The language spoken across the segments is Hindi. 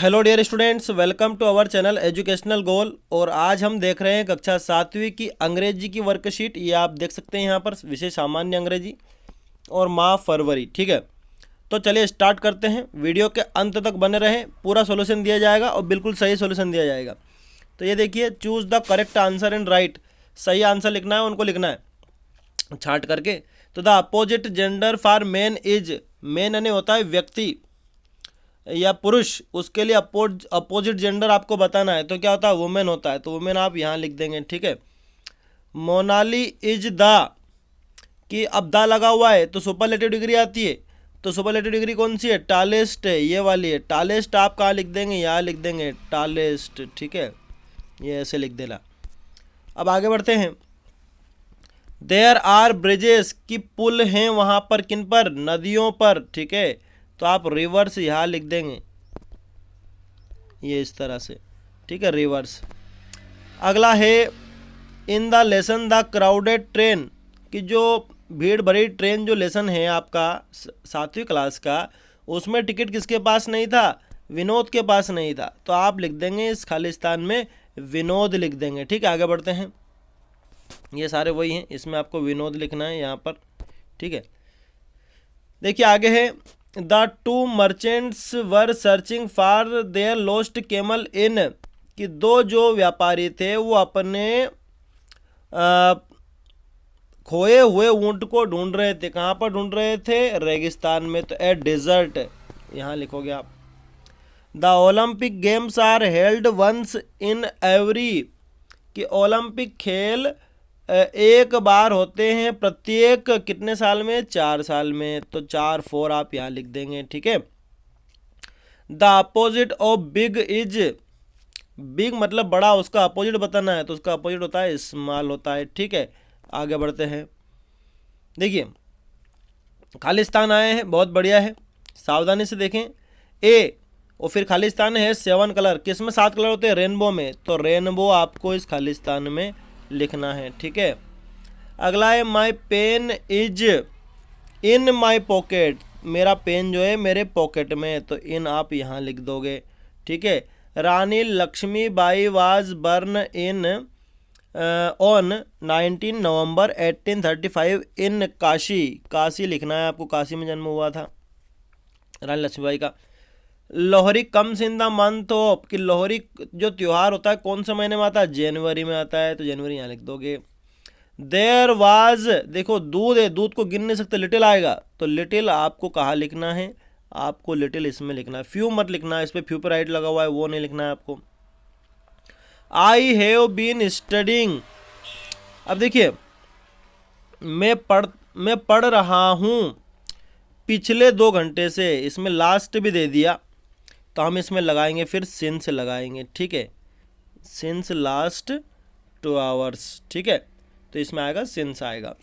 Hello dear students, welcome to our channel educational goal. और आज हम देख रहे हैं कक्षा 7वीं की अंग्रेजी की वर्कशीट। ये आप देख सकते हैं यहाँ पर विषय सामान्य अंग्रेजी और माह फरवरी। ठीक है, तो चलिए स्टार्ट करते हैं। वीडियो के अंत तक बने रहें, पूरा सॉल्यूशन दिया जाएगा और बिल्कुल सही सॉल्यूशन दिया जाएगा। तो ये देखिए, choose the correct answer in right. सही आंसर लिखना है, उनको लिखना है छाट करके। तो the opposite gender for man is, man यानी होता है व्यक्ति या पुरुष, उसके लिए अपोजिट जेंडर आपको बताना है। तो क्या होता है, वुमेन होता है, तो वुमेन आप यहाँ लिख देंगे। ठीक है, मोनाली इज द, कि अब द लगा हुआ है तो सुपरलेटिव डिग्री आती है। तो सुपरलेटिव डिग्री कौन सी है, टालेस्ट है, ये वाली है। टालेस्ट आप कहाँ लिख देंगे, यहाँ लिख देंगे टालेस्ट। ठीक है, ये ऐसे लिख देना। अब आगे बढ़ते हैं। देयर आर ब्रिजेस, की पुल हैं वहाँ पर, किन पर, नदियों पर। ठीक है, तो आप रिवर्स यहाँ लिख देंगे, ये इस तरह से। ठीक है, रिवर्स। अगला है in the lesson the crowded train, कि जो भीड़ भरी ट्रेन जो लेसन है आपका 7वीं क्लास का, उसमें टिकट किसके पास नहीं था, विनोद के पास नहीं था। तो आप लिख देंगे इस खालिस्तान में विनोद लिख देंगे। ठीक है, आगे बढ़ते हैं। ये सारे वही हैं, इसमें आपको विनोद लिखना है यहाँ पर। ठीक है, देखिए आगे है the two merchants were searching for their lost camel in, कि दो जो व्यापारी थे वो अपने खोए हुए ऊंट को ढूंढ रहे थे। कहाँ पर ढूंढ रहे थे, रेगिस्तान में। तो ए डिजर्ट यहाँ लिखोगे आप। The Olympic games are held once in every, कि ओलंपिक खेल एक बार होते हैं प्रत्येक कितने साल में, 4 साल में। तो 4 आप यहाँ लिख देंगे। ठीक है, the opposite of big is, big मतलब बड़ा, उसका अपोजिट बताना है, तो उसका अपोजिट होता है स्मॉल होता है। ठीक है, आगे बढ़ते हैं। देखिए खालिस्तान आए हैं, बहुत बढ़िया है, सावधानी से देखें। ए और फिर खालिस्तान है 7 कलर, किस में 7 कलर होते हैं, रेनबो में। तो रेनबो आपको इस खालिस्तान में लिखना है। ठीक है, अगला है my pen is in my pocket, मेरा पेन जो है मेरे पॉकेट में। तो इन आप यहाँ लिख दोगे। ठीक है, Rani Lakshmi Bai was born in on 19 November 1835 in Kashi, Kashi लिखना है आपको, काशी में जन्म हुआ था रानी लक्ष्मीबाई का। Lohri comes in the month of, कि लोहरी जो त्यौहार होता है कौन से महीने में आता है, जनवरी में आता है। तो जनवरी यहाँ लिख दोगे। देयर वाज, देखो दूध है, दूध को गिन नहीं सकते, लिटिल आएगा। तो लिटिल आपको कहाँ लिखना है, आपको लिटिल इसमें लिखना है। फ्यू मत लिखना है, इस पर फ्यू पर राइट लगा हुआ है, वो नहीं लिखना है आपको। आई हैव बीन स्टडिंग, अब देखिए मैं पढ़ रहा हूँ पिछले 2 घंटे से, इसमें लास्ट भी दे दिया, तो हम इसमें लगाएंगे फिर सिंस लगाएंगे। ठीक है, सिंस लास्ट 2 आवर्स। ठीक है, तो इसमें आएगा सिंस आएगा।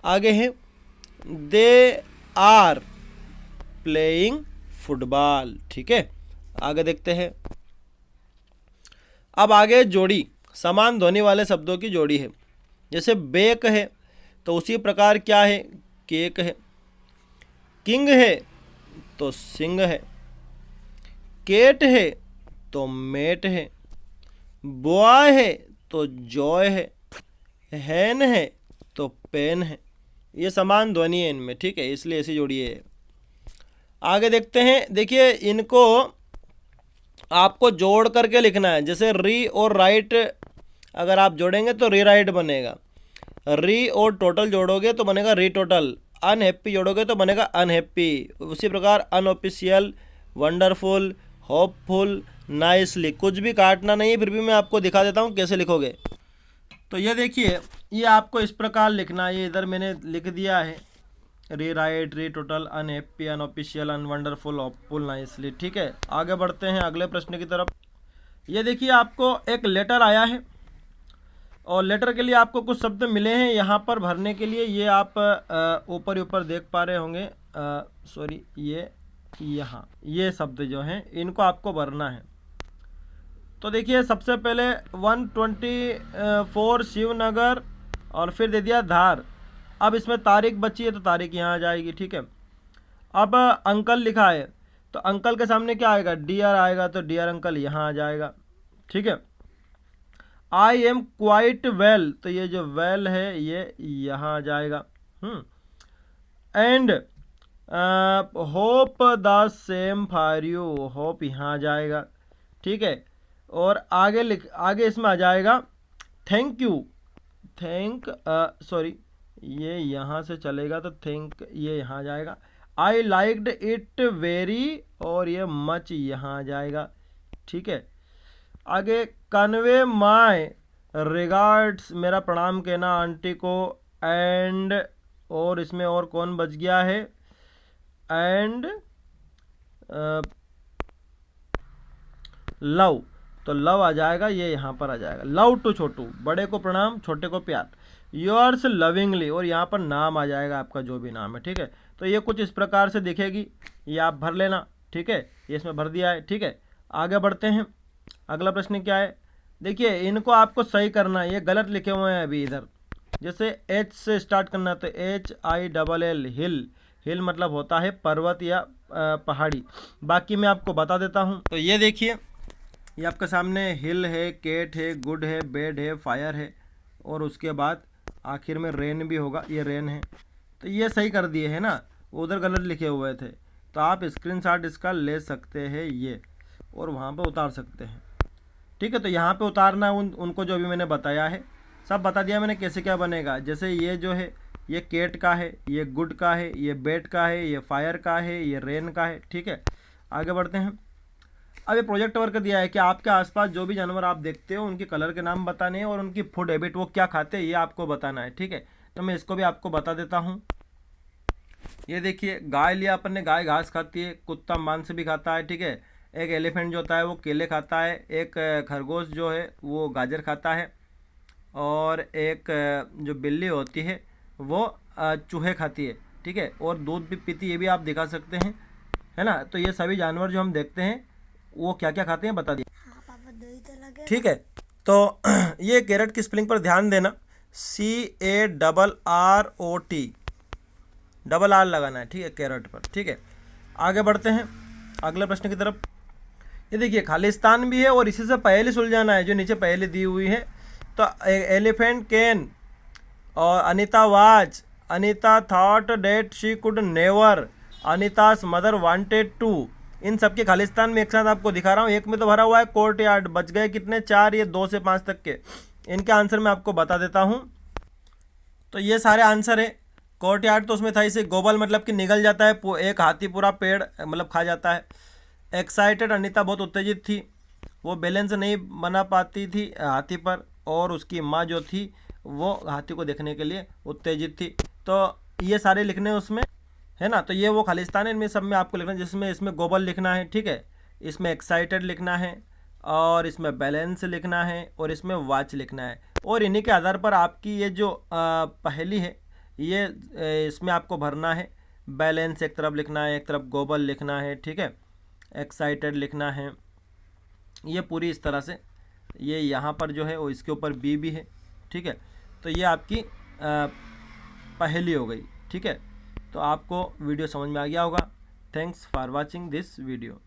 आगे है दे आर प्लेइंग फुटबॉल। ठीक है, आगे देखते हैं। अब आगे जोड़ी, समान ध्वनि वाले शब्दों की जोड़ी है। जैसे बेक है, तो उसी प्रकार क्या है, केक है। किंग है तो सिंग है। केट है तो मेट है। बॉय है तो जॉय है। हैन है तो पेन है। ये समान ध्वनि है इनमें। ठीक है, इसलिए ऐसी जोड़ी है। आगे देखते हैं। देखिए इनको आपको जोड़ करके लिखना है। जैसे री और राइट अगर आप जोड़ेंगे तो री राइट बनेगा। री और टोटल जोड़ोगे तो बनेगा री टोटल। अनहैप्पी जोड़ोगे तो बनेगा अनहैप्पी। उसी प्रकार अनऑफिशियल, वंडरफुल, होपफुल, नाइसली, कुछ भी काटना नहीं है, फिर भी मैं आपको दिखा देता हूँ कैसे लिखोगे। तो ये देखिए, ये आपको इस प्रकार लिखना है। ये इधर मैंने लिख दिया है, rewrite, retotal, unhappy, unofficial, unwonderful, hopeful, nicely. ठीक है, आगे बढ़ते हैं अगले प्रश्न की तरफ। ये देखिए आपको एक लेटर आया है और लेटर के लिए आपको कुछ शब्द मिले हैं यहाँ पर भरने के लिए। ये आप ऊपर ऊपर देख पा रहे होंगे, सॉरी, ये यहाँ ये शब्द जो हैं इनको आपको भरना है। तो देखिए सबसे पहले 124 शिवनगर और फिर दे दिया धार। अब इसमें तारीख बची है तो तारीख यहाँ आ जाएगी। ठीक है, अब अंकल लिखा है तो अंकल के सामने क्या आएगा, डियर आएगा, तो डियर अंकल यहाँ आ जाएगा। ठीक है। आई एम क्वाइट वेल, तो ये जो वेल है ये यहाँ आ जाएगा। And hope the same for you, hope यहाँ आ जाएगा। ठीक है। और आगे इसमें आ जाएगा थैंक यू, सॉरी ये यहाँ से चलेगा, तो थैंक ये यहाँ आ जाएगा। आई लाइक्ड इट वेरी, और ये मच यहाँ आ जाएगा। ठीक है। आगे कन्वे माय रिगार्ड्स, मेरा प्रणाम कहना आंटी को। एंड, और इसमें और कौन बच गया है, एंड लव, तो लव आ जाएगा, ये यहाँ पर आ जाएगा। लव टू छोटू, बड़े को प्रणाम, छोटे को प्यार। योर्स लविंगली, और यहाँ पर नाम आ जाएगा आपका जो भी नाम है। ठीक है। तो ये कुछ इस प्रकार से दिखेगी, ये आप भर लेना। ठीक है। ये इसमें भर दिया है। ठीक है। आगे बढ़ते हैं। अगला प्रश्न क्या है, देखिए इनको आपको सही करना है, ये गलत लिखे हुए हैं अभी इधर। जैसे एच से स्टार्ट करना, तो HILL, हिल, हिल मतलब होता है पर्वत या पहाड़ी। बाकी मैं आपको बता देता हूँ। तो ये देखिए, ये आपके सामने हिल है, केट है, गुड है, बेड है, फायर है, और उसके बाद आखिर में रेन भी होगा, ये रेन है। तो ये सही कर दिए है ना, उधर गलत लिखे हुए थे। तो आप स्क्रीनशॉट इसका ले सकते हैं ये, और वहाँ पे उतार सकते हैं। ठीक है। तो यहाँ पे उतारना उनको जो अभी मैंने बताया है, सब बता दिया मैंने कैसे क्या बनेगा। जैसे ये जो है ये केट का है, ये गुड का है, ये बेट का है, ये फायर का है, ये रेन का है। ठीक है। आगे बढ़ते हैं। अब ये प्रोजेक्ट वर्क दिया है कि आपके आसपास जो भी जानवर आप देखते हो उनके कलर के नाम बताने हैं, और उनकी फूड हैबिट, वो क्या खाते हैं, ये आपको बताना है। ठीक है। तो मैं इसको भी आपको बता देता हूँ। ये देखिए, गाय लिया अपन ने, गाय घास खाती है, कुत्ता मांस भी खाता है। ठीक है। एक एलिफेंट जो होता है वो केले खाता है, एक खरगोश जो है वो गाजर खाता है, और एक जो बिल्ली होती है वो चूहे खाती है। ठीक है। और दूध भी पीती है, ये भी आप दिखा सकते हैं, है ना। तो ये सभी जानवर जो हम देखते हैं वो क्या क्या खाते हैं बता दिए। ठीक है। तो ये कैरेट की स्पेलिंग पर ध्यान देना, CARROT, डबल R लगाना है। ठीक है, कैरेट पर। ठीक है। आगे बढ़ते हैं अगले प्रश्न की तरफ। ये देखिए, खालिस्तान भी है, और इसी से पहले सुलझाना है जो नीचे पहले दी हुई है। तो एलिफेंट कैन, और Anita was, Anita thought that she could never, Anita's mother wanted to. इन सब के खालिस्तान में एक साथ आपको दिखा रहा हूँ। एक में तो भरा हुआ है कोर्ट यार्ड, बच गए कितने, 4, ये 2 से 5 तक के। इनके आंसर मैं आपको बता देता हूँ। तो ये सारे आंसर है। कोर्ट यार्ड तो उसमें था, इसे गोबल मतलब कि निगल जाता है, एक हाथी पूरा पेड़ मतलब खा जाता है। एक्साइटेड, अनीता बहुत उत्तेजित थी, वो बैलेंस नहीं बना पाती थी हाथी पर, और उसकी माँ जो थी वो हाथी को देखने के लिए उत्तेजित थी। तो ये सारे लिखने उसमें, है ना। तो ये वो खालिस्तान है, इनमें सब में आपको लिखना है, जिसमें इसमें गोबल लिखना है। ठीक है। इसमें एक्साइटेड लिखना है, और इसमें बैलेंस लिखना है, और इसमें वाच लिखना है। और इन्हीं के आधार पर आपकी ये जो पहेली है ये इसमें आपको भरना है। बैलेंस एक तरफ लिखना है, एक तरफ गोबल लिखना है। ठीक है। एक्साइटेड लिखना है, ये पूरी इस तरह से। ये यहाँ पर जो है वो इसके ऊपर बी भी है। ठीक है। तो ये आपकी पहेली हो गई। ठीक है। तो आपको वीडियो समझ में आ गया होगा। Thanks for watching this video.